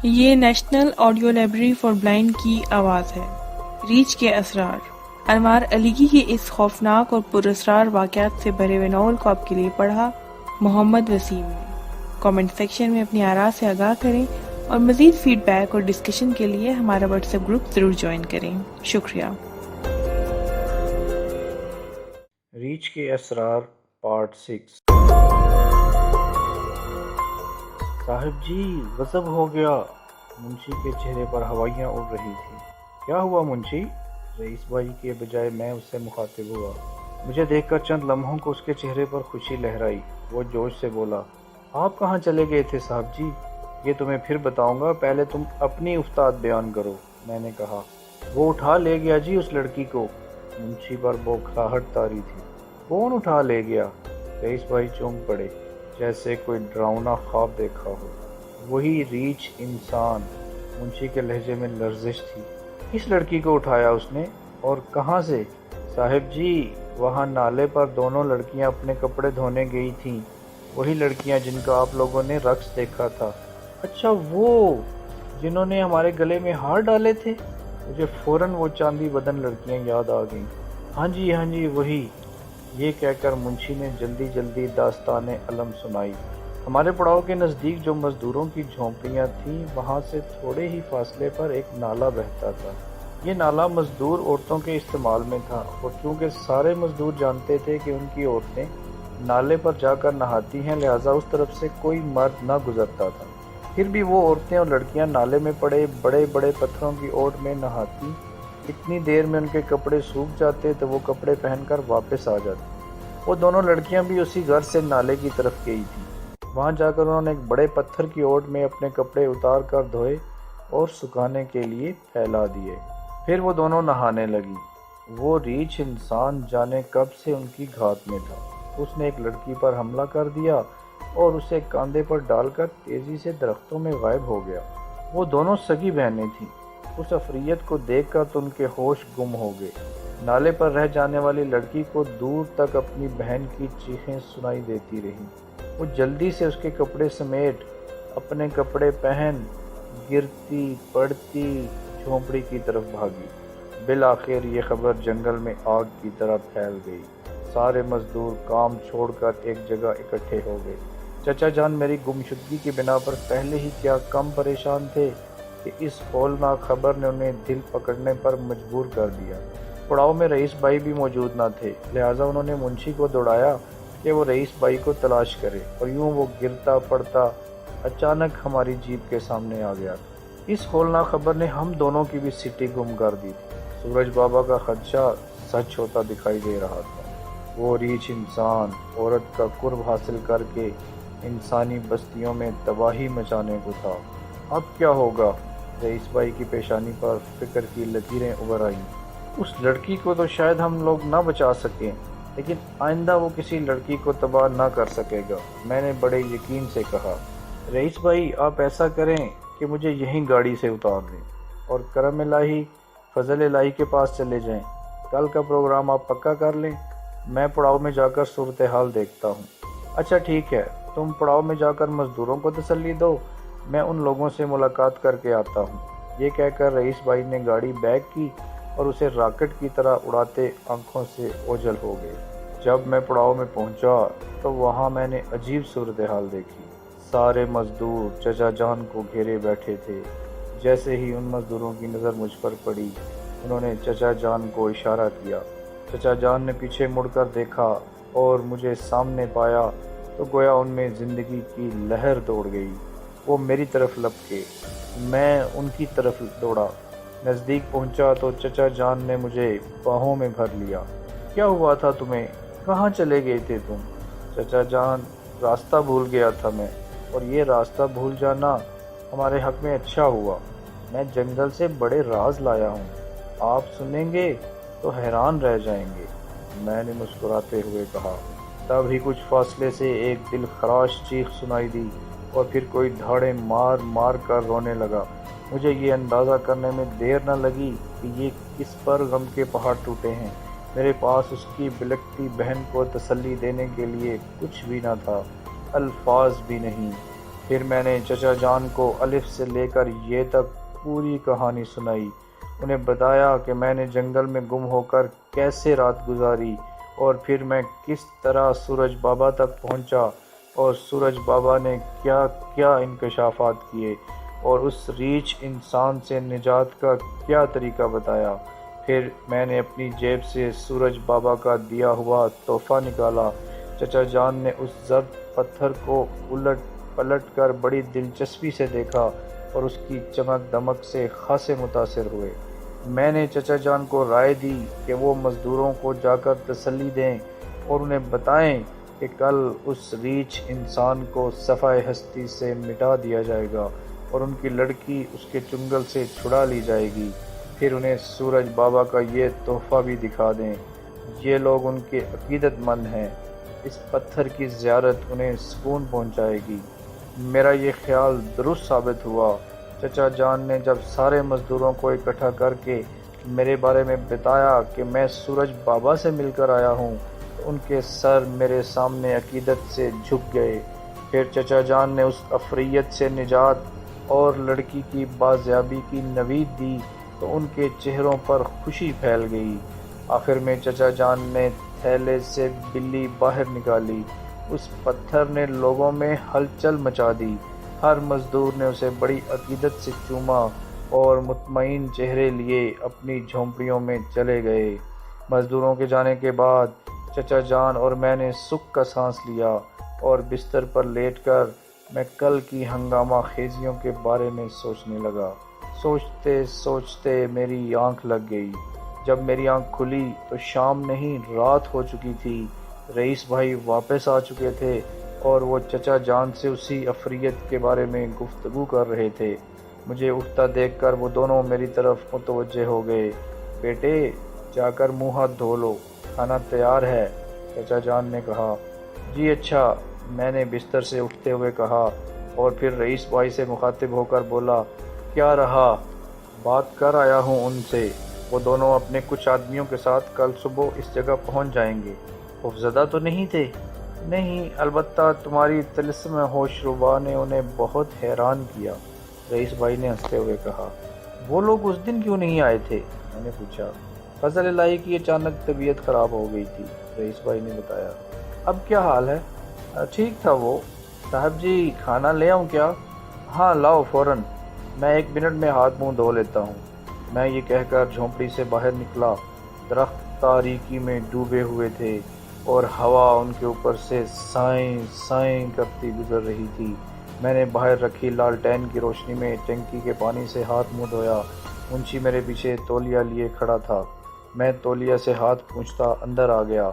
یہ national audio library for blind کی آواز ہے۔ ریچھ کے اسرار، انوار علیگی کے اس خوفناک اور پراسرار واقعات سے بھرے ہوئے ناول کو آپ کے لیے پڑھا محمد وسیم نے۔ کامنٹ سیکشن میں اپنی آراء سے آگاہ کریں اور مزید فیڈ بیک اور ڈسکشن کے لیے ہمارا واٹس ایپ گروپ ضرور جوائن کریں۔ شکریہ۔ ریچھ کے اسرار پارٹ 6۔ صاحب جی غضب ہو گیا۔ منشی کے چہرے پر ہوائیاں اڑ رہی تھیں۔ کیا ہوا منشی؟ رئیس بھائی کے بجائے میں اس سے مخاطب ہوا۔ مجھے دیکھ کر چند لمحوں کو اس کے چہرے پر خوشی لہرائی۔ وہ جوش سے بولا، آپ کہاں چلے گئے تھے صاحب جی؟ یہ تمہیں پھر بتاؤں گا، پہلے تم اپنی افتاد بیان کرو۔ میں نے کہا، وہ اٹھا لے گیا جی اس لڑکی کو۔ منشی پر بوکھلاہٹ طاری تھی۔ کون اٹھا لے گیا؟ رئیس بھائی چونک پڑے جیسے کوئی ڈراؤنا خواب دیکھا ہو۔ وہی ریچھ انسان۔ منشی کے لہجے میں لرزش تھی۔ کس لڑکی کو اٹھایا اس نے اور کہاں سے؟ صاحب جی وہاں نالے پر دونوں لڑکیاں اپنے کپڑے دھونے گئی تھیں، وہی لڑکیاں جن کا آپ لوگوں نے رقص دیکھا تھا۔ اچھا وہ جنہوں نے ہمارے گلے میں ہار ڈالے تھے؟ مجھے فوراً وہ چاندی بدن لڑکیاں یاد آ گئیں۔ ہاں جی وہی۔ یہ کہہ کر منشی نے جلدی جلدی داستان علم سنائی۔ ہمارے پڑاؤ کے نزدیک جو مزدوروں کی جھونپڑیاں تھیں وہاں سے تھوڑے ہی فاصلے پر ایک نالا بہتا تھا۔ یہ نالا مزدور عورتوں کے استعمال میں تھا، اور چونکہ سارے مزدور جانتے تھے کہ ان کی عورتیں نالے پر جا کر نہاتی ہیں، لہٰذا اس طرف سے کوئی مرد نہ گزرتا تھا۔ پھر بھی وہ عورتیں اور لڑکیاں نالے میں پڑے بڑے بڑے پتھروں کی اوٹ میں نہاتی۔ اتنی دیر میں ان کے کپڑے سوکھ جاتے تو وہ کپڑے پہن کر واپس آ جاتی۔ وہ دونوں لڑکیاں بھی اسی غرض سے نالے کی طرف گئی تھیں۔ وہاں جا کر انہوں نے ایک بڑے پتھر کی اوٹ میں اپنے کپڑے اتار کر دھوئے اور سکھانے کے لیے پھیلا دیے۔ پھر وہ دونوں نہانے لگی۔ وہ ریچھ انسان جانے کب سے ان کی گھات میں تھا۔ اس نے ایک لڑکی پر حملہ کر دیا اور اسے کاندھے پر ڈال کر تیزی سے درختوں میں غائب ہو گیا۔ وہ دونوں سگی بہنیں تھیں۔ اس افریت کو دیکھ کر تو ان کے ہوش گم ہو گئے۔ نالے پر رہ جانے والی لڑکی کو دور تک اپنی بہن کی چیخیں سنائی دیتی رہیں۔ وہ جلدی سے اس کے کپڑے سمیٹ اپنے کپڑے پہن گرتی پڑتی جھونپڑی کی طرف بھاگی۔ بالآخر یہ خبر جنگل میں آگ کی طرح پھیل گئی۔ سارے مزدور کام چھوڑ کر ایک جگہ اکٹھے ہو گئے۔ چچا جان میری گمشدگی کی بنا پر پہلے ہی کیا کم پریشان تھے کہ اس ہولناک خبر نے انہیں دل پکڑنے پر مجبور کر دیا۔ پڑاؤ میں رئیس بھائی بھی موجود نہ تھے، لہٰذا انہوں نے منشی کو دوڑایا کہ وہ رئیس بھائی کو تلاش کرے، اور یوں وہ گرتا پڑتا اچانک ہماری جیپ کے سامنے آ گیا۔ اس ہولناک خبر نے ہم دونوں کی بھی سٹی گم کر دی تھی۔ سورج بابا کا خدشہ سچ ہوتا دکھائی دے رہا تھا۔ وہ ریچھ انسان عورت کا قرب حاصل کر کے انسانی بستیوں میں تباہی مچانے کو تھا۔ اب کیا ہوگا؟ رئیس بھائی کی پیشانی پر فکر کی لکیریں ابھر آئیں۔ اس لڑکی کو تو شاید ہم لوگ نہ بچا سکیں، لیکن آئندہ وہ کسی لڑکی کو تباہ نہ کر سکے گا، میں نے بڑے یقین سے کہا۔ رئیس بھائی آپ ایسا کریں کہ مجھے یہیں گاڑی سے اتار دیں اور کرم الہی فضل الہی کے پاس چلے جائیں۔ کل کا پروگرام آپ پکا کر لیں، میں پڑاؤ میں جا کر صورتحال دیکھتا ہوں۔ اچھا ٹھیک ہے، تم پڑاؤ میں جا کر مزدوروں کو تسلی دو، میں ان لوگوں سے ملاقات کر کے آتا ہوں۔ یہ کہہ کر رئیس بھائی نے گاڑی بیک کی اور اسے راکٹ کی طرح اڑاتے آنکھوں سے اوجھل ہو گئے۔ جب میں پڑاؤ میں پہنچا تو وہاں میں نے عجیب صورتحال دیکھی۔ سارے مزدور چچا جان کو گھیرے بیٹھے تھے۔ جیسے ہی ان مزدوروں کی نظر مجھ پر پڑی، انہوں نے چچا جان کو اشارہ کیا۔ چچا جان نے پیچھے مڑ کر دیکھا اور مجھے سامنے پایا تو گویا ان میں زندگی کی لہر دوڑ گئی۔ وہ میری طرف لپکے، میں ان کی طرف دوڑا۔ نزدیک پہنچا تو چچا جان نے مجھے باہوں میں بھر لیا۔ کیا ہوا تھا تمہیں؟ کہاں چلے گئے تھے تم؟ چچا جان راستہ بھول گیا تھا میں، اور یہ راستہ بھول جانا ہمارے حق میں اچھا ہوا۔ میں جنگل سے بڑے راز لایا ہوں، آپ سنیں گے تو حیران رہ جائیں گے، میں نے مسکراتے ہوئے کہا۔ تب ہی کچھ فاصلے سے ایک دل خراش چیخ سنائی دی اور پھر کوئی دھاڑے مار مار کر رونے لگا۔ مجھے یہ اندازہ کرنے میں دیر نہ لگی کہ یہ کس پر غم کے پہاڑ ٹوٹے ہیں۔ میرے پاس اس کی بلکتی بہن کو تسلی دینے کے لیے کچھ بھی نہ تھا، الفاظ بھی نہیں۔ پھر میں نے چچا جان کو الف سے لے کر یہ تک پوری کہانی سنائی۔ انہیں بتایا کہ میں نے جنگل میں گم ہو کر کیسے رات گزاری اور پھر میں کس طرح سورج بابا تک پہنچا اور سورج بابا نے کیا کیا انکشافات کیے اور اس ریچھ انسان سے نجات کا کیا طریقہ بتایا۔ پھر میں نے اپنی جیب سے سورج بابا کا دیا ہوا تحفہ نکالا۔ چچا جان نے اس زرد پتھر کو الٹ پلٹ کر بڑی دلچسپی سے دیکھا اور اس کی چمک دمک سے خاصے متاثر ہوئے۔ میں نے چچا جان کو رائے دی کہ وہ مزدوروں کو جا کر تسلی دیں اور انہیں بتائیں کہ کل اس ریچھ انسان کو صفحہ ہستی سے مٹا دیا جائے گا اور ان کی لڑکی اس کے چنگل سے چھڑا لی جائے گی۔ پھر انہیں سورج بابا کا یہ تحفہ بھی دکھا دیں۔ یہ لوگ ان کے عقیدت مند ہیں، اس پتھر کی زیارت انہیں سکون پہنچائے گی۔ میرا یہ خیال درست ثابت ہوا۔ چچا جان نے جب سارے مزدوروں کو اکٹھا کر کے میرے بارے میں بتایا کہ میں سورج بابا سے مل کر آیا ہوں تو ان کے سر میرے سامنے عقیدت سے جھک گئے۔ پھر چچا جان نے اس عفریت سے نجات اور لڑکی کی بازیابی کی نوید دی تو ان کے چہروں پر خوشی پھیل گئی۔ آخر میں چچا جان نے تھیلے سے بلی باہر نکالی۔ اس پتھر نے لوگوں میں ہلچل مچا دی۔ ہر مزدور نے اسے بڑی عقیدت سے چوما اور مطمئن چہرے لیے اپنی جھونپڑیوں میں چلے گئے۔ مزدوروں کے جانے کے بعد چچا جان اور میں نے سکھ کا سانس لیا اور بستر پر لیٹ کر میں کل کی ہنگامہ خیزیوں کے بارے میں سوچنے لگا۔ سوچتے سوچتے میری آنکھ لگ گئی۔ جب میری آنکھ کھلی تو شام نہیں رات ہو چکی تھی۔ رئیس بھائی واپس آ چکے تھے اور وہ چچا جان سے اسی عفریت کے بارے میں گفتگو کر رہے تھے۔ مجھے اٹھتا دیکھ کر وہ دونوں میری طرف متوجہ ہو گئے۔ بیٹے جا کر منہ ہاتھ دھو لو، کھانا تیار ہے، چچا جان نے کہا۔ جی اچھا، میں نے بستر سے اٹھتے ہوئے کہا اور پھر رئیس بھائی سے مخاطب ہو کر بولا، کیا رہا؟ بات کر آیا ہوں ان سے، وہ دونوں اپنے کچھ آدمیوں کے ساتھ کل صبح اس جگہ پہنچ جائیں گے۔ خوفزدہ تو نہیں تھے؟ نہیں، البتہ تمہاری طلسم ہوش ربا نے انہیں بہت حیران کیا، رئیس بھائی نے ہنستے ہوئے کہا۔ وہ لوگ اس دن کیوں نہیں آئے تھے؟ میں نے پوچھا۔ فضل الہی کی اچانک طبیعت خراب ہو گئی تھی، رئیس بھائی نے بتایا۔ اب کیا حال ہے؟ ٹھیک تھا وہ۔ صاحب جی کھانا لے آؤں کیا؟ ہاں لاؤ فوراً، میں 1 منٹ میں ہاتھ منہ دھو لیتا ہوں۔ میں یہ کہہ کر جھونپڑی سے باہر نکلا۔ درخت تاریکی میں ڈوبے ہوئے تھے اور ہوا ان کے اوپر سے سائیں سائیں کرتی گزر رہی تھی۔ میں نے باہر رکھی لالٹین کی روشنی میں ٹینکی کے پانی سے ہاتھ منہ دھویا۔ منشی میرے پیچھے تولیہ لیے کھڑا تھا۔ میں تولیہ سے ہاتھ پونچھتا اندر آ گیا۔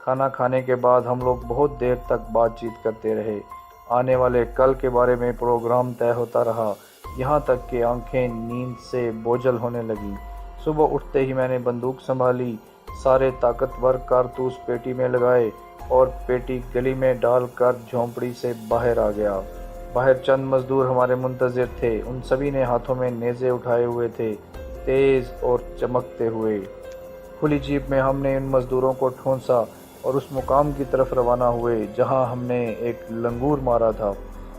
کھانا کھانے کے بعد ہم لوگ بہت دیر تک بات چیت کرتے رہے۔ آنے والے کل کے بارے میں پروگرام طے ہوتا رہا، یہاں تک کہ آنکھیں نیند سے بوجھل ہونے لگیں۔ صبح اٹھتے ہی میں نے بندوق سنبھالی، سارے طاقتور کارتوس پیٹی میں لگائے اور پیٹی گلی میں ڈال کر جھونپڑی سے باہر آ گیا۔ باہر چند مزدور ہمارے منتظر تھے، ان سبھی نے ہاتھوں میں نیزے اٹھائے ہوئے تھے، تیز اور چمکتے ہوئے۔ کھلی جیپ میں ہم نے ان مزدوروں کو ٹھونسا اور اس مقام کی طرف روانہ ہوئے جہاں ہم نے ایک لنگور مارا تھا۔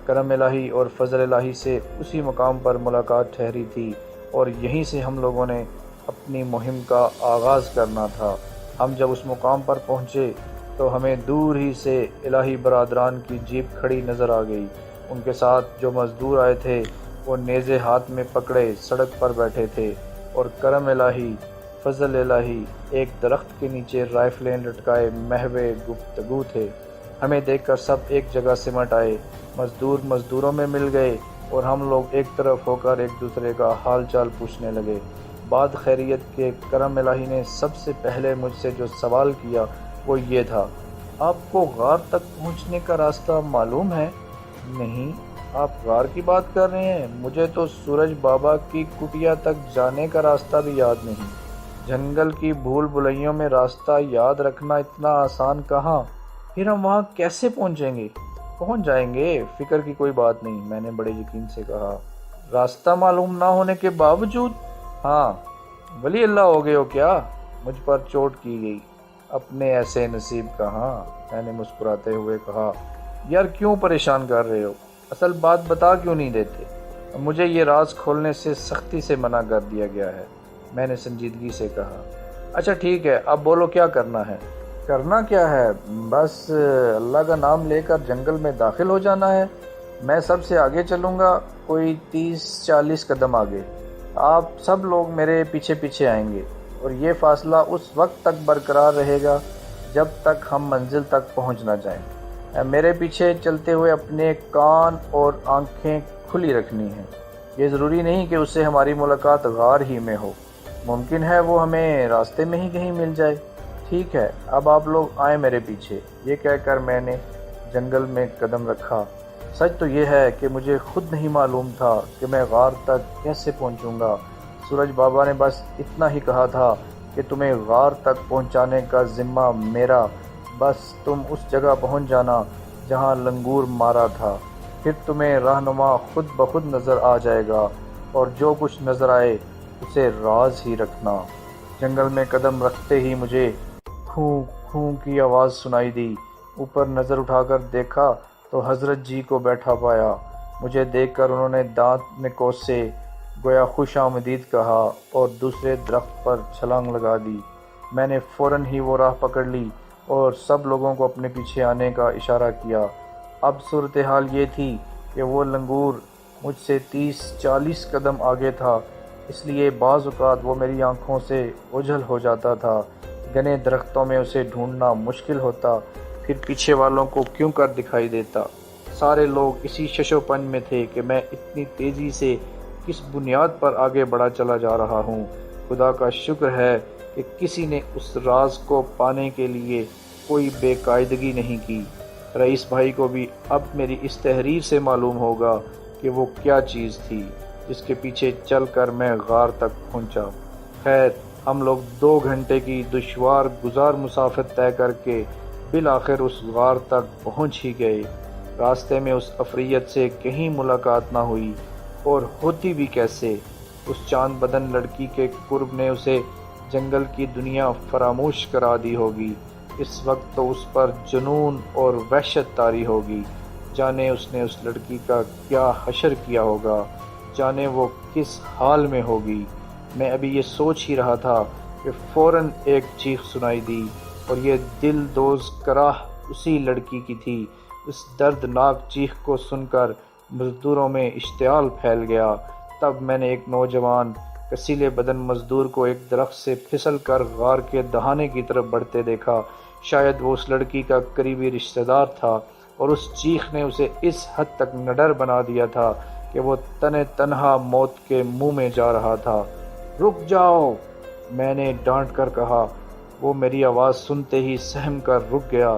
کرم الہی اور فضل الہی سے اسی مقام پر ملاقات ٹھہری تھی اور یہیں سے ہم لوگوں نے اپنی مہم کا آغاز کرنا تھا۔ ہم جب اس مقام پر پہنچے تو ہمیں دور ہی سے الہی برادران کی جیپ کھڑی نظر آ گئی۔ ان کے ساتھ جو مزدور آئے تھے وہ نیزے ہاتھ میں پکڑے سڑک پر بیٹھے تھے اور کرم الہی، فضل الہی ایک درخت کے نیچے رائفلیں لٹکائے محو گفتگو تھے۔ ہمیں دیکھ کر سب ایک جگہ سمٹ آئے، مزدور مزدوروں میں مل گئے اور ہم لوگ ایک طرف ہو کر ایک دوسرے کا حال چال پوچھنے لگے۔ بعد خیریت کے کرم الہی نے سب سے پہلے مجھ سے جو سوال کیا وہ یہ تھا، آپ کو غار تک پہنچنے کا راستہ معلوم ہے؟ نہیں، آپ غار کی بات کر رہے ہیں؟ مجھے تو سورج بابا کی کٹیا تک جانے کا راستہ بھی یاد نہیں۔ جنگل کی بھول بھلائیوں میں راستہ یاد رکھنا اتنا آسان کہاں؟ پھر ہم وہاں کیسے پہنچیں گے؟ پہنچ جائیں گے، فکر کی کوئی بات نہیں، میں نے بڑے یقین سے کہا۔ راستہ معلوم نہ ہونے کے باوجود؟ ہاں، ولی اللہ ہو گئے ہو کیا؟ مجھ پر چوٹ کی گئی۔ اپنے ایسے نصیب کہاں، میں نے مسکراتے ہوئے کہا۔ یار کیوں پریشان کر رہے ہو؟ اصل بات بتا کیوں نہیں دیتے؟ مجھے یہ راز کھولنے سے سختی سے منع کر دیا گیا ہے، میں نے سنجیدگی سے کہا۔ اچھا ٹھیک ہے، اب بولو کیا کرنا ہے؟ کرنا کیا ہے؟ بس اللہ کا نام لے کر جنگل میں داخل ہو جانا ہے۔ میں سب سے آگے چلوں گا، کوئی 30-40 قدم آگے۔ آپ سب لوگ میرے پیچھے پیچھے آئیں گے اور یہ فاصلہ اس وقت تک برقرار رہے گا جب تک ہم منزل تک پہنچ نہ جائیں۔ میرے پیچھے چلتے ہوئے اپنے کان اور آنکھیں کھلی رکھنی ہیں۔ یہ ضروری نہیں کہ اس سے ہماری ملاقات غار ہی میں ہو، ممکن ہے وہ ہمیں راستے میں ہی کہیں مل جائے۔ ٹھیک ہے، اب آپ لوگ آئیں میرے پیچھے۔ یہ کہہ کر میں نے جنگل میں قدم رکھا۔ سچ تو یہ ہے کہ مجھے خود نہیں معلوم تھا کہ میں غار تک کیسے پہنچوں گا۔ سورج بابا نے بس اتنا ہی کہا تھا کہ تمہیں غار تک پہنچانے کا ذمہ میرا، بس تم اس جگہ پہنچ جانا جہاں لنگور مارا تھا، پھر تمہیں رہنما خود بخود نظر آ جائے گا، اور جو کچھ نظر آئے اسے راز ہی رکھنا۔ جنگل میں قدم رکھتے ہی مجھے کھوں کھوں کی آواز سنائی دی۔ اوپر نظر اٹھا کر دیکھا تو حضرت جی کو بیٹھا پایا۔ مجھے دیکھ کر انہوں نے دانت نکوسے، گویا خوش آمدید کہا اور دوسرے درخت پر چھلانگ لگا دی۔ میں نے فوراً ہی وہ راہ پکڑ لی اور سب لوگوں کو اپنے پیچھے آنے کا اشارہ کیا۔ اب صورتحال یہ تھی کہ وہ لنگور مجھ سے 30-40 قدم آگے تھا، اس لیے بعض اوقات وہ میری آنکھوں سے اوجھل ہو جاتا تھا۔ گھنے درختوں میں اسے ڈھونڈنا مشکل ہوتا، پھر پیچھے والوں کو کیوں کر دکھائی دیتا۔ سارے لوگ اسی ششو پن میں تھے کہ میں اتنی تیزی سے کس بنیاد پر آگے بڑھا چلا جا رہا ہوں۔ خدا کا شکر ہے کہ کسی نے اس راز کو پانے کے لیے کوئی بے قاعدگی نہیں کی۔ رئیس بھائی کو بھی اب میری اس تحریر سے معلوم ہوگا کہ وہ کیا چیز تھی جس کے پیچھے چل کر میں غار تک پہنچا۔ خیر، ہم لوگ 2 گھنٹے کی دشوار گزار مسافت طے کر کے بالآخر اس غار تک پہنچ ہی گئے۔ راستے میں اس عفریت سے کہیں ملاقات نہ ہوئی، اور ہوتی بھی کیسے؟ اس چاند بدن لڑکی کے قرب نے اسے جنگل کی دنیا فراموش کرا دی ہوگی۔ اس وقت تو اس پر جنون اور وحشت طاری ہوگی۔ جانے اس نے اس لڑکی کا کیا حشر کیا ہوگا، جانے وہ کس حال میں ہوگی۔ میں ابھی یہ سوچ ہی رہا تھا کہ فوراً ایک چیخ سنائی دی، اور یہ دل دوز کراہ اسی لڑکی کی تھی۔ اس دردناک چیخ کو سن کر مزدوروں میں اشتعال پھیل گیا۔ تب میں نے ایک نوجوان کسیلے بدن مزدور کو ایک درخت سے پھسل کر غار کے دہانے کی طرف بڑھتے دیکھا۔ شاید وہ اس لڑکی کا قریبی رشتہ دار تھا، اور اس چیخ نے اسے اس حد تک نڈر بنا دیا تھا کہ وہ تنہا موت کے منہ میں جا رہا تھا۔ رک جاؤ، میں نے ڈانٹ کر کہا۔ وہ میری آواز سنتے ہی سہم کر رک گیا۔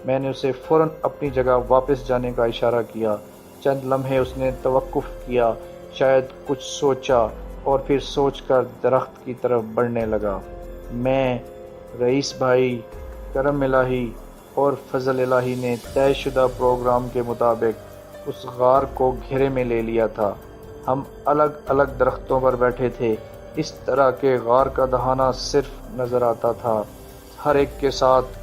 میں نے اسے فوراً اپنی جگہ واپس جانے کا اشارہ کیا۔ چند لمحے اس نے توقف کیا، شاید کچھ سوچا، اور پھر سوچ کر درخت کی طرف بڑھنے لگا۔ میں، رئیس بھائی، کرم الہی اور فضل الہی نے طے شدہ پروگرام کے مطابق اس غار کو گھیرے میں لے لیا تھا۔ ہم الگ الگ درختوں پر بیٹھے تھے، اس طرح کہ غار کا دہانہ صرف نظر آتا تھا۔ ہر ایک کے ساتھ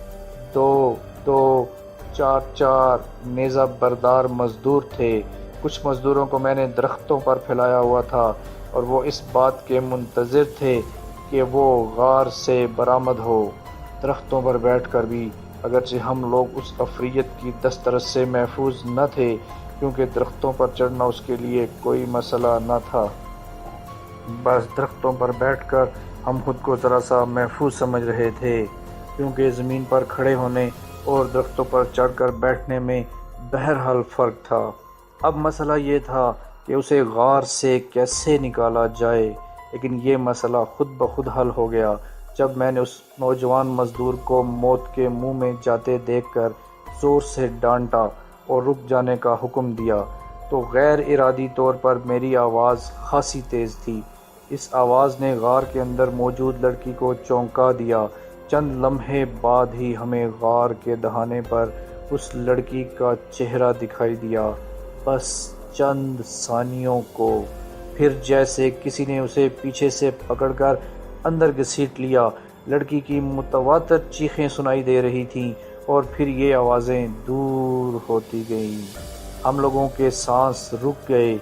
2-2، 4-4 نیزہ بردار مزدور تھے۔ کچھ مزدوروں کو میں نے درختوں پر پھیلایا ہوا تھا، اور وہ اس بات کے منتظر تھے کہ وہ غار سے برآمد ہو۔ درختوں پر بیٹھ کر بھی اگرچہ ہم لوگ اس عفریت کی دسترس سے محفوظ نہ تھے، کیونکہ درختوں پر چڑھنا اس کے لیے کوئی مسئلہ نہ تھا۔ بس درختوں پر بیٹھ کر ہم خود کو ذرا سا محفوظ سمجھ رہے تھے، کیونکہ زمین پر کھڑے ہونے اور درختوں پر چڑھ کر بیٹھنے میں بہرحال فرق تھا۔ اب مسئلہ یہ تھا کہ اسے غار سے کیسے نکالا جائے، لیکن یہ مسئلہ خود بخود حل ہو گیا جب میں نے اس نوجوان مزدور کو موت کے منہ میں جاتے دیکھ کر زور سے ڈانٹا اور رک جانے کا حکم دیا، تو غیر ارادی طور پر میری آواز خاصی تیز تھی۔ اس آواز نے غار کے اندر موجود لڑکی کو چونکا دیا۔ چند لمحے بعد ہی ہمیں غار کے دہانے پر اس لڑکی کا چہرہ دکھائی دیا، بس چند ثانیوں کو۔ پھر جیسے کسی نے اسے پیچھے سے پکڑ کر اندر گھسیٹ لیا۔ لڑکی کی متواتر چیخیں سنائی دے رہی تھیں، اور پھر یہ آوازیں دور ہوتی گئیں۔ ہم لوگوں کے سانس رک گئے۔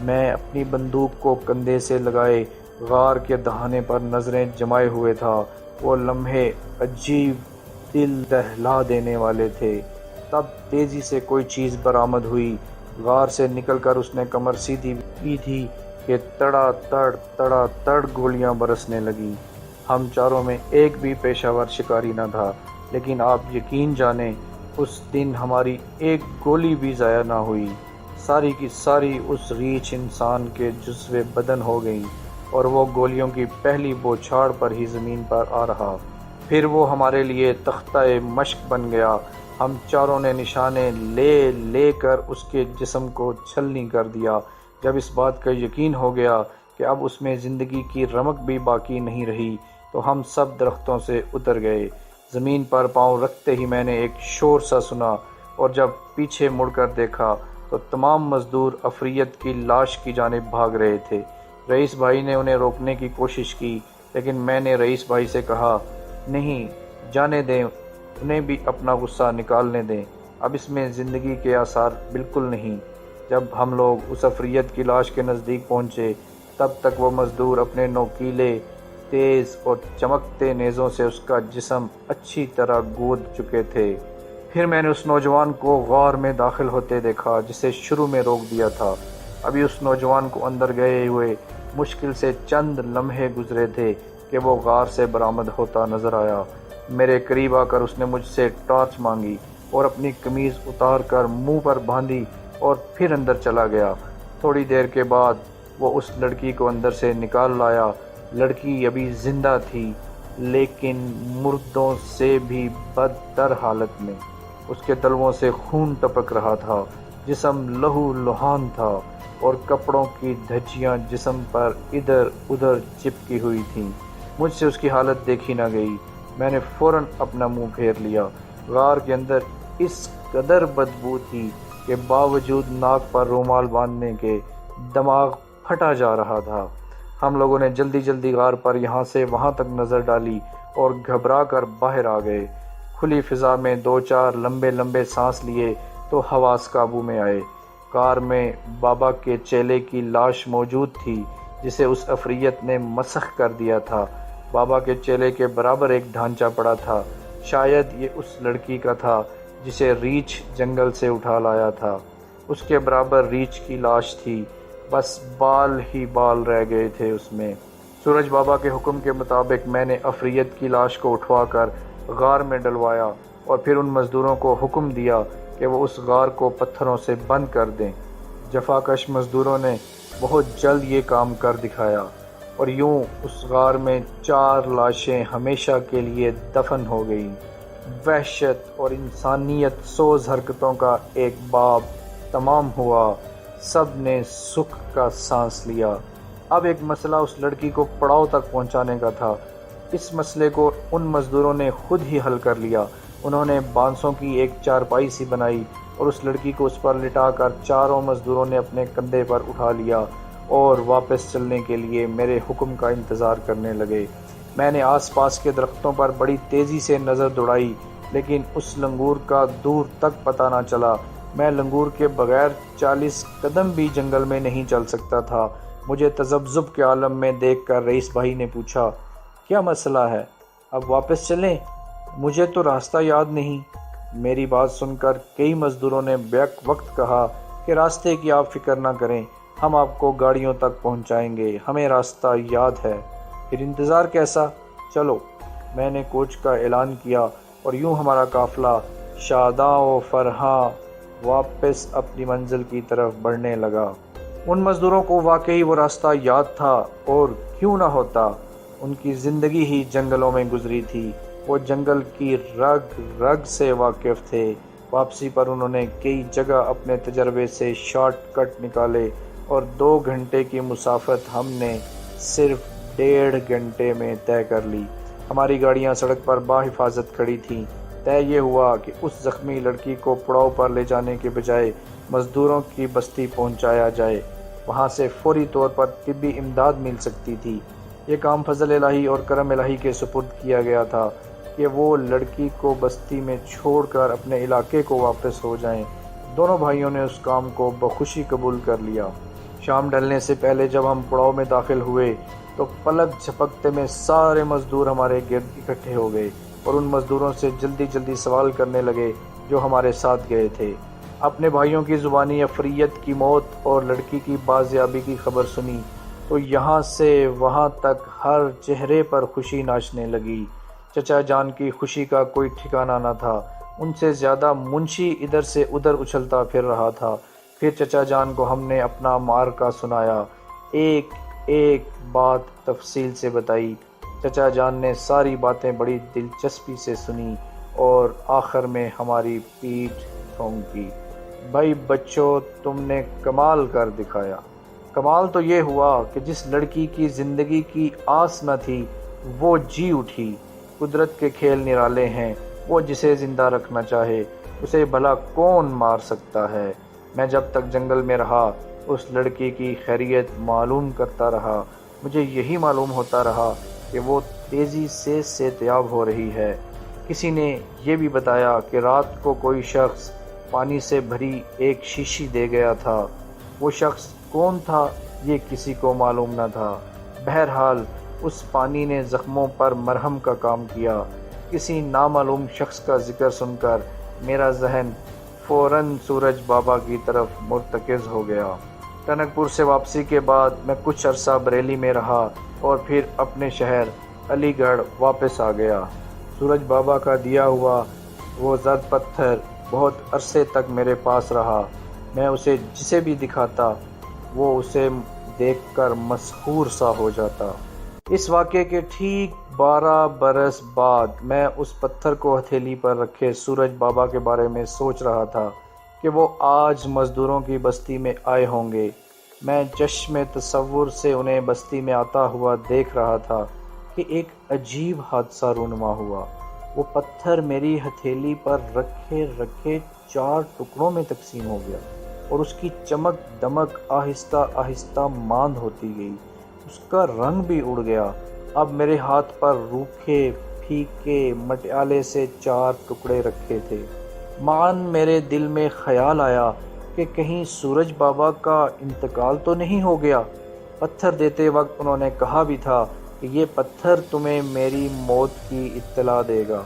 میں اپنی بندوق کو کندھے سے لگائے غار کے دہانے پر نظریں جمائے ہوئے تھا۔ وہ لمحے عجیب دل دہلا دینے والے تھے۔ تب تیزی سے کوئی چیز برآمد ہوئی۔ غار سے نکل کر اس نے کمر سیدھی کی تھی کہ تڑا تڑ گولیاں برسنے لگیں۔ ہم چاروں میں ایک بھی پیشہ ور شکاری نہ تھا، لیکن آپ یقین جانیں اس دن ہماری ایک گولی بھی ضائع نہ ہوئی۔ ساری کی ساری اس ریچھ انسان کے جزو بدن ہو گئیں اور وہ گولیوں کی پہلی بوچھاڑ پر ہی زمین پر آ رہا۔ پھر وہ ہمارے لیے تختہ مشق بن گیا۔ ہم چاروں نے نشانے لے لے کر اس کے جسم کو چھلنی کر دیا۔ جب اس بات کا یقین ہو گیا کہ اب اس میں زندگی کی رمق بھی باقی نہیں رہی تو ہم سب درختوں سے اتر گئے۔ زمین پر پاؤں رکھتے ہی میں نے ایک شور سا سنا اور جب پیچھے مڑ کر دیکھا تو تمام مزدور عفریت کی لاش کی جانب بھاگ رہے تھے۔ رئیس بھائی نے انہیں روکنے کی کوشش کی، لیکن میں نے رئیس بھائی سے کہا، نہیں، جانے دیں، انہیں بھی اپنا غصہ نکالنے دیں، اب اس میں زندگی کے آثار بالکل نہیں۔ جب ہم لوگ اس عفریت کی لاش کے نزدیک پہنچے تب تک وہ مزدور اپنے نوکیلے، تیز اور چمکتے نیزوں سے اس کا جسم اچھی طرح گود چکے تھے۔ پھر میں نے اس نوجوان کو غار میں داخل ہوتے دیکھا جسے شروع میں روک دیا تھا۔ ابھی اس نوجوان کو اندر گئے ہوئے مشکل سے چند لمحے گزرے تھے کہ وہ غار سے برآمد ہوتا نظر آیا۔ میرے قریب آ کر اس نے مجھ سے ٹارچ مانگی اور اپنی قمیض اتار کر منہ پر باندھی اور پھر اندر چلا گیا۔ تھوڑی دیر کے بعد وہ اس لڑکی کو اندر سے نکال لایا۔ لڑکی ابھی زندہ تھی لیکن مردوں سے بھی بدتر حالت میں۔ اس کے تلووں سے خون ٹپک رہا تھا، جسم لہو لہان تھا اور کپڑوں کی دھجیاں جسم پر ادھر ادھر چپکی ہوئی تھیں۔ مجھ سے اس کی حالت دیکھی نہ گئی۔ میں نے فوراً اپنا منہ پھیر لیا۔ غار کے اندر اس قدر بدبو تھی کہ باوجود ناک پر رومال باندھنے کے دماغ پھٹا جا رہا تھا۔ ہم لوگوں نے جلدی جلدی غار پر یہاں سے وہاں تک نظر ڈالی اور گھبرا کر باہر آ گئے۔ کھلی فضا میں دو چار لمبے لمبے سانس لیے تو حواس قابو میں آئے۔ کار میں بابا کے چیلے کی لاش موجود تھی جسے اس عفریت نے مسخ کر دیا تھا۔ بابا کے چیلے کے برابر ایک ڈھانچہ پڑا تھا، شاید یہ اس لڑکی کا تھا جسے ریچھ جنگل سے اٹھا لایا تھا۔ اس کے برابر ریچھ کی لاش تھی، بس بال ہی بال رہ گئے تھے اس میں۔ سورج بابا کے حکم کے مطابق میں نے عفریت کی لاش کو اٹھوا کر غار میں ڈلوایا اور پھر ان مزدوروں کو حکم دیا کہ وہ اس غار کو پتھروں سے بند کر دیں۔ جفاکش مزدوروں نے بہت جلد یہ کام کر دکھایا اور یوں اس غار میں 4 لاشیں ہمیشہ کے لیے دفن ہو گئیں۔ وحشت اور انسانیت سوز حرکتوں کا ایک باب تمام ہوا۔ سب نے سکھ کا سانس لیا۔ اب ایک مسئلہ اس لڑکی کو پڑاؤ تک پہنچانے کا تھا۔ اس مسئلے کو ان مزدوروں نے خود ہی حل کر لیا۔ انہوں نے بانسوں کی ایک چارپائی سی بنائی اور اس لڑکی کو اس پر لٹا کر چاروں مزدوروں نے اپنے کندھے پر اٹھا لیا اور واپس چلنے کے لیے میرے حکم کا انتظار کرنے لگے۔ میں نے آس پاس کے درختوں پر بڑی تیزی سے نظر دوڑائی لیکن اس لنگور کا دور تک پتہ نہ چلا۔ میں لنگور کے بغیر 40 قدم بھی جنگل میں نہیں چل سکتا تھا۔ مجھے تذبذب کے عالم میں دیکھ کر رئیس بھائی نے پوچھا، کیا مسئلہ ہے؟ اب واپس چلیں؟ مجھے تو راستہ یاد نہیں۔ میری بات سن کر کئی مزدوروں نے بیک وقت کہا کہ راستے کی آپ فکر نہ کریں، ہم آپ کو گاڑیوں تک پہنچائیں گے، ہمیں راستہ یاد ہے۔ پھر انتظار کیسا؟ چلو۔ میں نے کوچ کا اعلان کیا اور یوں ہمارا قافلہ شاداں و فرحاں واپس اپنی منزل کی طرف بڑھنے لگا۔ ان مزدوروں کو واقعی وہ راستہ یاد تھا، اور کیوں نہ ہوتا، ان کی زندگی ہی جنگلوں میں گزری تھی۔ وہ جنگل کی رگ رگ سے واقف تھے۔ واپسی پر انہوں نے کئی جگہ اپنے تجربے سے شارٹ کٹ نکالے اور 2 گھنٹے کی مسافت ہم نے صرف 1.5 گھنٹے میں طے کر لی۔ ہماری گاڑیاں سڑک پر باحفاظت کھڑی تھیں۔ طے یہ ہوا کہ اس زخمی لڑکی کو پڑاؤ پر لے جانے کے بجائے مزدوروں کی بستی پہنچایا جائے، وہاں سے فوری طور پر طبی امداد مل سکتی تھی۔ یہ کام فضل الہی اور کرم الہی کے سپرد کیا گیا تھا کہ وہ لڑکی کو بستی میں چھوڑ کر اپنے علاقے کو واپس ہو جائیں۔ دونوں بھائیوں نے اس کام کو بخوشی قبول کر لیا۔ شام ڈھلنے سے پہلے جب ہم پڑاؤ میں داخل ہوئے تو پلک جھپکتے میں سارے مزدور ہمارے گرد اکٹھے ہو گئے اور ان مزدوروں سے جلدی جلدی سوال کرنے لگے جو ہمارے ساتھ گئے تھے۔ اپنے بھائیوں کی زبانی افریت کی موت اور لڑکی کی بازیابی کی خبر سنی تو یہاں سے وہاں تک ہر چہرے پر خوشی ناچنے لگی۔ چچا جان کی خوشی کا کوئی ٹھکانہ نہ تھا۔ ان سے زیادہ منشی ادھر سے ادھر اچھلتا پھر رہا تھا۔ پھر چچا جان کو ہم نے اپنا معرکہ سنایا، ایک ایک بات تفصیل سے بتائی۔ چچا جان نے ساری باتیں بڑی دلچسپی سے سنی اور آخر میں ہماری پیٹھ تھونکی۔ بھائی بچوں، تم نے کمال کر دکھایا۔ کمال تو یہ ہوا کہ جس لڑکی کی زندگی کی آس نہ تھی وہ جی اٹھی۔ قدرت کے کھیل نرالے ہیں، وہ جسے زندہ رکھنا چاہے اسے بھلا کون مار سکتا ہے۔ میں جب تک جنگل میں رہا اس لڑکی کی خیریت معلوم کرتا رہا۔ مجھے یہی معلوم ہوتا رہا کہ وہ تیزی سے صحتیاب ہو رہی ہے۔ کسی نے یہ بھی بتایا کہ رات کو کوئی شخص پانی سے بھری ایک شیشی دے گیا تھا۔ وہ شخص کون تھا یہ کسی کو معلوم نہ تھا۔ بہرحال اس پانی نے زخموں پر مرہم کا کام کیا۔ کسی نامعلوم شخص کا ذکر سن کر میرا ذہن فوراً سورج بابا کی طرف مرتکز ہو گیا۔ ٹنک پور سے واپسی کے بعد میں کچھ عرصہ بریلی میں رہا اور پھر اپنے شہر علی گڑھ واپس آ گیا۔ سورج بابا کا دیا ہوا وہ زرد پتھر بہت عرصے تک میرے پاس رہا۔ میں اسے جسے بھی دکھاتا وہ اسے دیکھ کر مسحور سا ہو جاتا۔ اس واقعے کے ٹھیک 12 برس بعد میں اس پتھر کو ہتھیلی پر رکھے سورج بابا کے بارے میں سوچ رہا تھا کہ وہ آج مزدوروں کی بستی میں آئے ہوں گے۔ میں چشم تصور سے انہیں بستی میں آتا ہوا دیکھ رہا تھا کہ ایک عجیب حادثہ رونما ہوا۔ وہ پتھر میری ہتھیلی پر رکھے رکھے 4 ٹکڑوں میں تقسیم ہو گیا اور اس کی چمک دمک آہستہ آہستہ ماند ہوتی گئی۔ اس کا رنگ بھی اڑ گیا۔ اب میرے ہاتھ پر روکھے پھیکے مٹیالے سے 4 ٹکڑے رکھے تھے۔ معاً میرے دل میں خیال آیا کہ کہیں سورج بابا کا انتقال تو نہیں ہو گیا۔ پتھر دیتے وقت انہوں نے کہا بھی تھا کہ یہ پتھر تمہیں میری موت کی اطلاع دے گا۔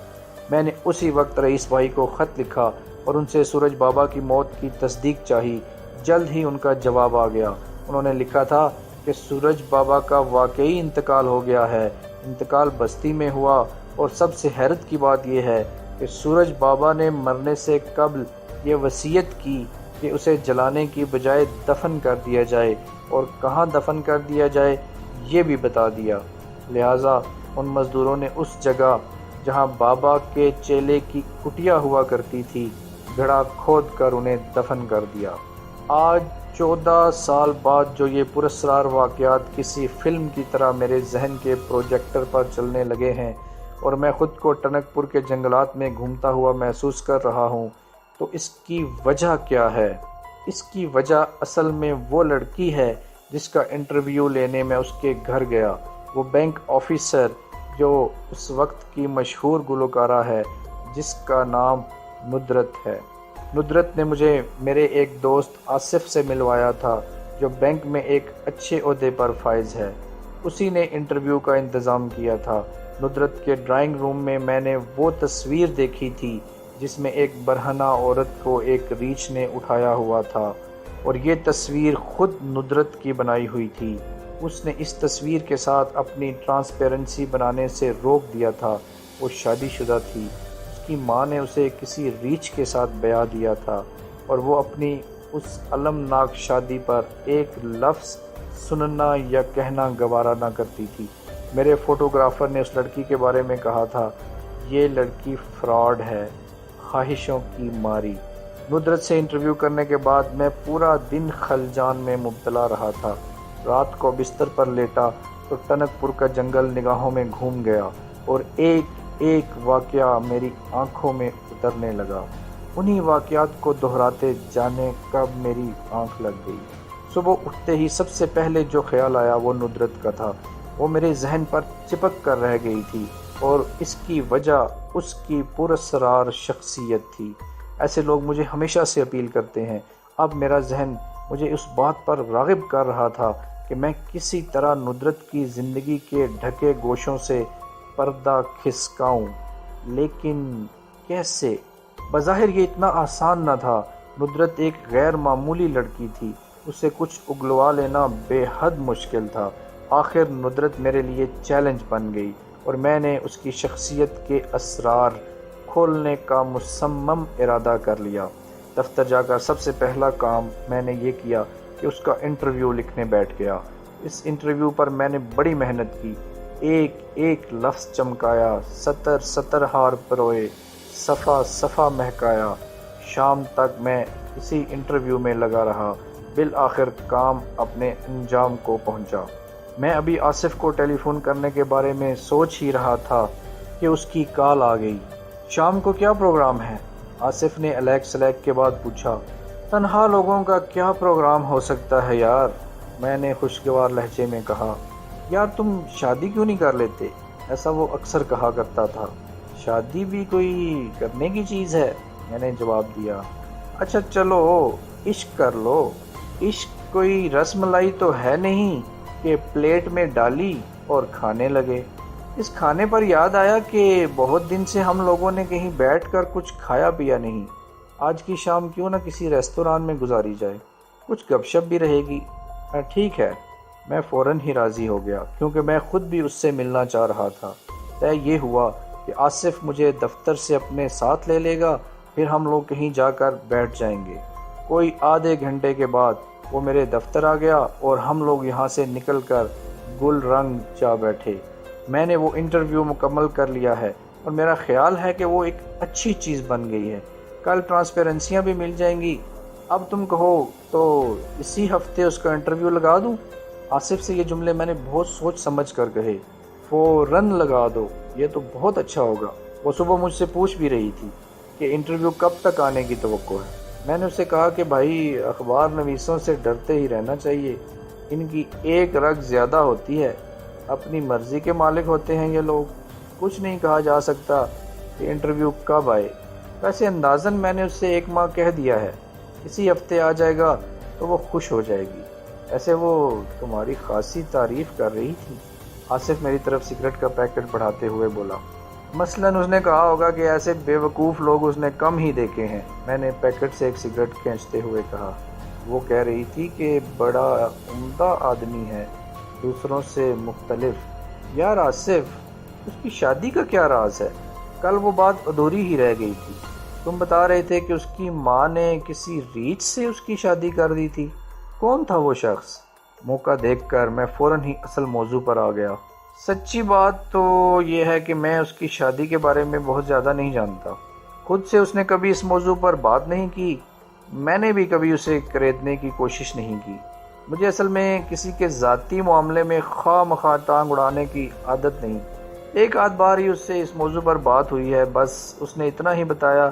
میں نے اسی وقت رئیس بھائی کو خط لکھا اور ان سے سورج بابا کی موت کی تصدیق چاہی۔ جلد ہی ان کا جواب آ گیا۔ انہوں نے لکھا تھا کہ سورج بابا کا واقعی انتقال ہو گیا ہے۔ انتقال بستی میں ہوا اور سب سے حیرت کی بات یہ ہے کہ سورج بابا نے مرنے سے قبل یہ وصیت کی کہ اسے جلانے کی بجائے دفن کر دیا جائے اور کہاں دفن کر دیا جائے یہ بھی بتا دیا۔ لہٰذا ان مزدوروں نے اس جگہ جہاں بابا کے چیلے کی کٹیا ہوا کرتی تھی گڑھا کھود کر انہیں دفن کر دیا۔ آج 14 سال بعد جو یہ پراسرار واقعات کسی فلم کی طرح میرے ذہن کے پروجیکٹر پر چلنے لگے ہیں اور میں خود کو ٹنک پور کے جنگلات میں گھومتا ہوا محسوس کر رہا ہوں تو اس کی وجہ کیا ہے؟ اس کی وجہ اصل میں وہ لڑکی ہے جس کا انٹرویو لینے میں اس کے گھر گیا۔ وہ بینک آفیسر جو اس وقت کی مشہور گلوکارہ ہے جس کا نام ندرت ہے۔ ندرت نے مجھے میرے ایک دوست آصف سے ملوایا تھا جو بینک میں ایک اچھے عہدے پر فائز ہے۔ اسی نے انٹرویو کا انتظام کیا تھا۔ ندرت کے ڈرائنگ روم میں میں نے وہ تصویر دیکھی تھی جس میں ایک برہنہ عورت کو ایک ریچھ نے اٹھایا ہوا تھا اور یہ تصویر خود ندرت کی بنائی ہوئی تھی۔ اس نے اس تصویر کے ساتھ اپنی ٹرانسپیرنسی بنانے سے روک دیا تھا۔ وہ شادی شدہ تھی۔ اس کی ماں نے اسے کسی ریچھ کے ساتھ بیاہ دیا تھا اور وہ اپنی اس المناک شادی پر ایک لفظ سننا یا کہنا گوارا نہ کرتی تھی۔ میرے فوٹوگرافر نے اس لڑکی کے بارے میں کہا تھا، یہ لڑکی فراڈ ہے، خواہشوں کی ماری۔ ندرت سے انٹرویو کرنے کے بعد میں پورا دن خلجان میں مبتلا رہا تھا۔ رات کو بستر پر لیٹا تو ٹنک پور کا جنگل نگاہوں میں گھوم گیا اور ایک ایک واقعہ میری آنکھوں میں اترنے لگا۔ انہی واقعات کو دہراتے جانے کب میری آنکھ لگ گئی۔ صبح اٹھتے ہی سب سے پہلے جو خیال آیا وہ ندرت کا تھا۔ وہ میرے ذہن پر چپک کر رہ گئی تھی اور اس کی وجہ اس کی پراسرار شخصیت تھی۔ ایسے لوگ مجھے ہمیشہ سے اپیل کرتے ہیں۔ اب میرا ذہن مجھے اس بات پر راغب کر رہا تھا کہ میں کسی طرح ندرت کی زندگی کے ڈھکے گوشوں سے پردہ کھسکاؤں، لیکن کیسے؟ بظاہر یہ اتنا آسان نہ تھا۔ ندرت ایک غیر معمولی لڑکی تھی، اسے کچھ اگلوا لینا بے حد مشکل تھا۔ آخر ندرت میرے لیے چیلنج بن گئی اور میں نے اس کی شخصیت کے اسرار کھولنے کا مصمم ارادہ کر لیا۔ دفتر جا کر سب سے پہلا کام میں نے یہ کیا کہ اس کا انٹرویو لکھنے بیٹھ گیا۔ اس انٹرویو پر میں نے بڑی محنت کی، ایک ایک لفظ چمکایا، سطر سطر ہار پروئے، صفحہ صفحہ مہکایا۔ شام تک میں اسی انٹرویو میں لگا رہا۔ بالآخر کام اپنے انجام کو پہنچا۔ میں ابھی آصف کو ٹیلی فون کرنے کے بارے میں سوچ ہی رہا تھا کہ اس کی کال آ گئی۔ شام کو کیا پروگرام ہے؟ آصف نے الیک سلیک کے بعد پوچھا۔ تنہا لوگوں کا کیا پروگرام ہو سکتا ہے یار، میں نے خوشگوار لہجے میں کہا۔ یار تم شادی کیوں نہیں کر لیتے؟ ایسا وہ اکثر کہا کرتا تھا۔ شادی بھی کوئی کرنے کی چیز ہے، میں نے جواب دیا۔ اچھا چلو عشق کر لو۔ عشق کوئی رس ملائی تو ہے نہیں کہ پلیٹ میں ڈالی اور کھانے لگے۔ اس کھانے پر یاد آیا کہ بہت دن سے ہم لوگوں نے کہیں بیٹھ کر کچھ کھایا پیا نہیں۔ آج کی شام کیوں نہ کسی ریستوران میں گزاری جائے، کچھ گپ شپ بھی رہے گی۔ ٹھیک ہے، میں فوراً ہی راضی ہو گیا کیونکہ میں خود بھی اس سے ملنا چاہ رہا تھا۔ طے یہ ہوا کہ آصف مجھے دفتر سے اپنے ساتھ لے لے گا، پھر ہم لوگ کہیں جا کر بیٹھ جائیں گے۔ کوئی آدھے گھنٹے کے بعد وہ میرے دفتر آ گیا اور ہم لوگ یہاں سے نکل کر گل رنگ جا بیٹھے۔ میں نے وہ انٹرویو مکمل کر لیا ہے اور میرا خیال ہے کہ وہ ایک اچھی چیز بن گئی ہے۔ کل ٹرانسپیرنسیاں بھی مل جائیں گی۔ اب تم کہو تو اسی ہفتے اس کا انٹرویو لگا دوں؟ آصف سے یہ جملے میں نے بہت سوچ سمجھ کر کہے۔ فوراً لگا دو، یہ تو بہت اچھا ہوگا۔ وہ صبح مجھ سے پوچھ بھی رہی تھی کہ انٹرویو کب تک آنے کی توقع ہے۔ میں نے اسے کہا کہ بھائی اخبار نویسوں سے ڈرتے ہی رہنا چاہیے، ان کی ایک رگ زیادہ ہوتی ہے، اپنی مرضی کے مالک ہوتے ہیں یہ لوگ، کچھ نہیں کہا جا سکتا کہ انٹرویو کب آئے۔ ویسے اندازاً میں نے اس سے 1 ماہ کہہ دیا ہے، اسی ہفتے آ جائے گا تو وہ خوش ہو جائے گی۔ ایسے وہ تمہاری خاصی تعریف کر رہی تھی۔ آصف میری طرف سگریٹ کا پیکٹ بڑھاتے ہوئے بولا۔ مثلاً اس نے کہا ہوگا کہ ایسے بے وقوف لوگ اس نے کم ہی دیکھے ہیں، میں نے پیکٹ سے ایک سگریٹ کھینچتے ہوئے کہا۔ وہ کہہ رہی تھی کہ بڑا عمدہ آدمی ہے، دوسروں سے مختلف۔ یار آصف، اس کی شادی کا کیا راز ہے؟ کل وہ بات ادھوری ہی رہ گئی تھی۔ تم بتا رہے تھے کہ اس کی ماں نے کسی ریچھ سے اس کی شادی کر دی تھی۔ کون تھا وہ شخص؟ موقع دیکھ کر میں فوراً ہی اصل موضوع پر آ گیا۔ سچی بات تو یہ ہے کہ میں اس کی شادی کے بارے میں بہت زیادہ نہیں جانتا۔ خود سے اس نے کبھی اس موضوع پر بات نہیں کی، میں نے بھی کبھی اسے خریدنے کی کوشش نہیں کی۔ مجھے اصل میں کسی کے ذاتی معاملے میں خواہ مخواہ ٹانگ اڑانے کی عادت نہیں۔ ایک آدھ بار ہی اس سے اس موضوع پر بات ہوئی ہے، بس اس نے اتنا ہی بتایا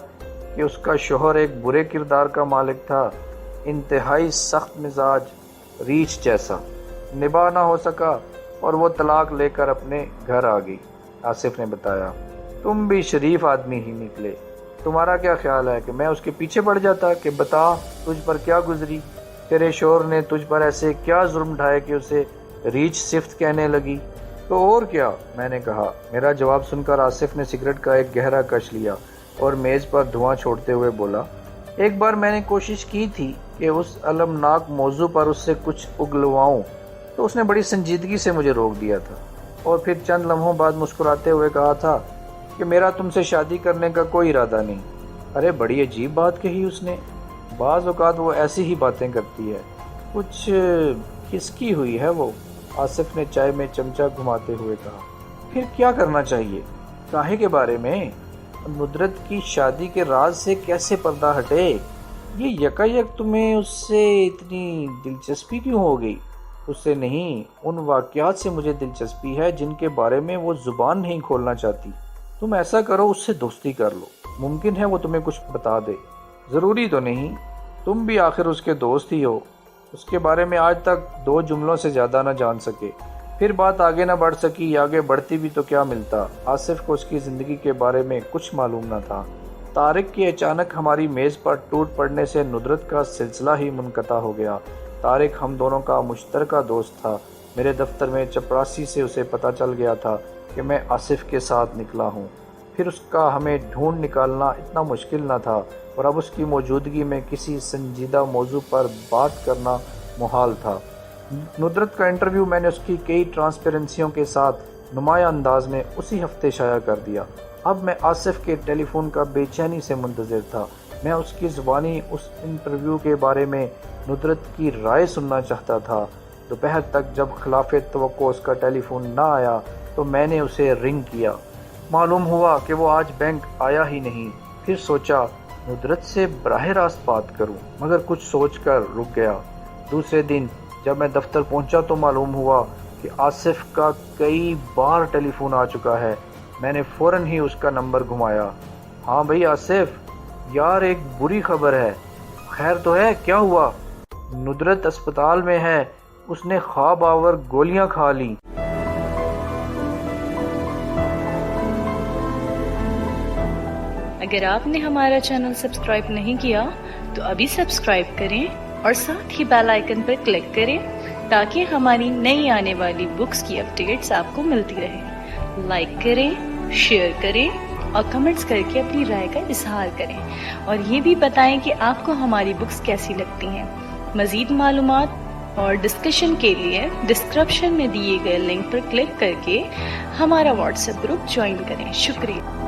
کہ اس کا شوہر ایک برے کردار کا مالک تھا، انتہائی سخت مزاج، ریچھ جیسا، نباہ نہ ہو سکا اور وہ طلاق لے کر اپنے گھر آ گئی۔ آصف نے بتایا۔ تم بھی شریف آدمی ہی نکلے۔ تمہارا کیا خیال ہے کہ میں اس کے پیچھے پڑ جاتا کہ بتا تجھ پر کیا گزری، تیرے شوہر نے تجھ پر ایسے کیا جرم ڈھائے کہ اسے ریچھ صفت کہنے لگی؟ تو اور کیا، میں نے کہا۔ میرا جواب سن کر آصف نے سگریٹ کا ایک گہرا کش لیا اور میز پر دھواں چھوڑتے ہوئے بولا، ایک بار میں نے کوشش کی تھی کہ اس المناک موضوع پر اس سے کچھ اگلواؤں تو اس نے بڑی سنجیدگی سے مجھے روک دیا تھا اور پھر چند لمحوں بعد مسکراتے ہوئے کہا تھا کہ میرا تم سے شادی کرنے کا کوئی ارادہ نہیں۔ ارے بڑی عجیب بات کہی اس نے۔ بعض اوقات وہ ایسی ہی باتیں کرتی ہے، کچھ کھسکی ہوئی ہے وہ، آصف نے چائے میں چمچہ گھماتے ہوئے کہا۔ پھر کیا کرنا چاہیے؟ کاہے کے بارے میں؟ ندرت کی شادی کے راز سے کیسے پردہ ہٹے؟ یہ یکایک تمہیں اس سے اتنی دلچسپی کیوں ہو گئی؟ اس سے نہیں، ان واقعات سے مجھے دلچسپی ہے جن کے بارے میں وہ زبان نہیں کھولنا چاہتی۔ تم ایسا کرو، اس سے دوستی کر لو، ممکن ہے وہ تمہیں کچھ بتا دے۔ ضروری تو نہیں، تم بھی آخر اس کے دوست ہی ہو۔ اس کے بارے میں آج تک 2 جملوں سے زیادہ نہ جان سکے، پھر بات آگے نہ بڑھ سکی، آگے بڑھتی بھی تو کیا ملتا؟ آصف کو اس کی زندگی کے بارے میں کچھ معلوم نہ تھا۔ طارق کی اچانک ہماری میز پر ٹوٹ پڑنے سے ندرت کا سلسلہ ہی منقطع ہو گیا۔ طارق ہم دونوں کا مشترکہ دوست تھا۔ میرے دفتر میں چپراسی سے اسے پتہ چل گیا تھا کہ میں آصف کے ساتھ نکلا ہوں۔ پھر اس کا ہمیں ڈھونڈ نکالنا اتنا مشکل نہ تھا، اور اب اس کی موجودگی میں کسی سنجیدہ موضوع پر بات کرنا محال تھا۔ ندرت کا انٹرویو میں نے اس کی کئی ٹرانسپیرنسیوں کے ساتھ نمایاں انداز میں اسی ہفتے شائع کر دیا۔ اب میں آصف کے ٹیلی فون کا بے چینی سے منتظر تھا۔ میں اس کی زبانی اس انٹرویو کے بارے میں ندرت کی رائے سننا چاہتا تھا۔ دوپہر تک جب خلاف توقع اس کا ٹیلی فون نہ آیا تو میں نے اسے رنگ کیا۔ معلوم ہوا کہ وہ آج بینک آیا ہی نہیں۔ پھر سوچا ندرت سے براہ راست بات کروں، مگر کچھ سوچ کر رک گیا۔ دوسرے دن جب میں دفتر پہنچا تو معلوم ہوا کہ آصف کا کئی بار ٹیلی فون آ چکا ہے۔ میں نے فوراً ہی اس کا نمبر گھمایا۔ ہاں بھائی آصف، یار ایک بری خبر ہے۔ خیر تو ہے؟ کیا ہوا؟ ندرت اسپتال میں ہے، اس نے خواب آور گولیاں کھا لیں۔ اگر آپ نے ہمارا چینل سبسکرائب نہیں کیا تو ابھی سبسکرائب کریں اور ساتھ ہی بیل آئیکن پر کلک کریں تاکہ ہماری نئی آنے والی بکس کی اپڈیٹس آپ کو ملتی رہیں۔ لائک کریں، شیئر کریں اور کمنٹس کر کے اپنی رائے کا اظہار کریں، اور یہ بھی بتائیں کہ آپ کو ہماری بکس کیسی لگتی ہیں۔ مزید معلومات اور ڈسکشن کے لیے ڈسکرپشن میں دیے گئے لنک پر کلک کر کے ہمارا واٹس ایپ گروپ جوائن کریں۔ شکریہ۔